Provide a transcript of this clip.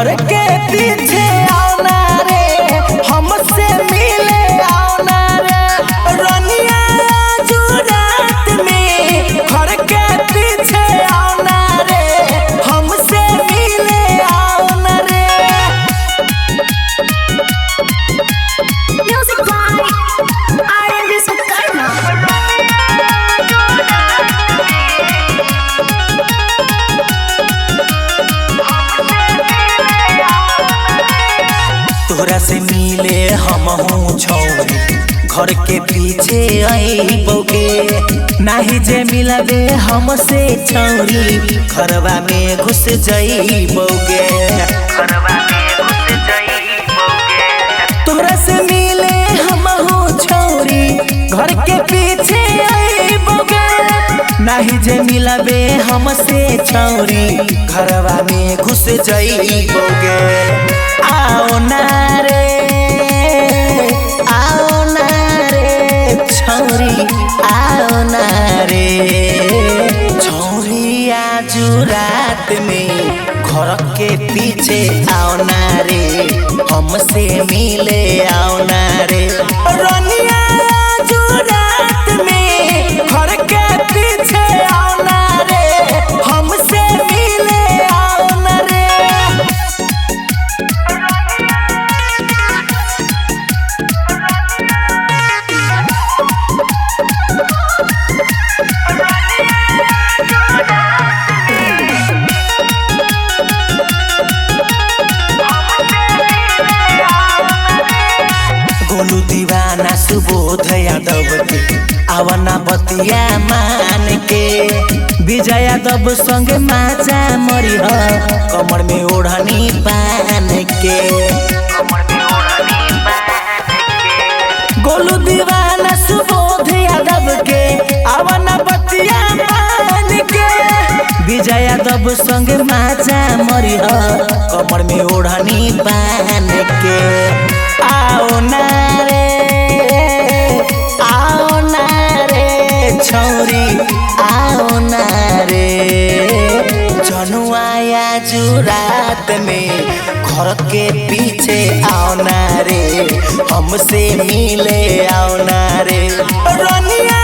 घर के पीछे आओ ना रे, हमसे मिले आओ ना रे। रनिया जो रात में घर के पीछे आओ ना रे, हमसे मिले आओ ना रे। Music by R&B Sukarna। तोरा से मिले हम हूँ छौरी, घर के पीछे आईबोगे। नाही जे मिलबे हमसे छौरी, घरवा में घुस जाइबोगे। तोरा से मिले हम हूँ छौरी, घर के पीछे आईबोगे। नाही जे मिलबे हमसे छौरी, घरवा में घुस जाइबोगे। आओ ना रे, आओ ना रे छौरी, आओ ना रे। छौरी आजू रात में घर के पीछे आओ ना रे, हमसे मिले आओ ना रे। रनिया आजू रात में घर के पीछे आओ ना रे, हमसे मिले आओ ना रे। गोलू दीवाना सुबोध यादव के आवना बतिया मान के। विजय यादव संगे माचा मरी ह, कमर में ओढ़नी बान के। गोलू दीवाना सुबोध यादव के आवना बतिया मान के। विजय यादव संगे माचा मरी ह, कमर में ओढ़नी बान के। आओ ना रे, आओ ना रे छौरी, आओ ना रे। जनुआ आजू रात में घर के पीछे आओ ना रे, हमसे मिले आओ ना रे। रनिया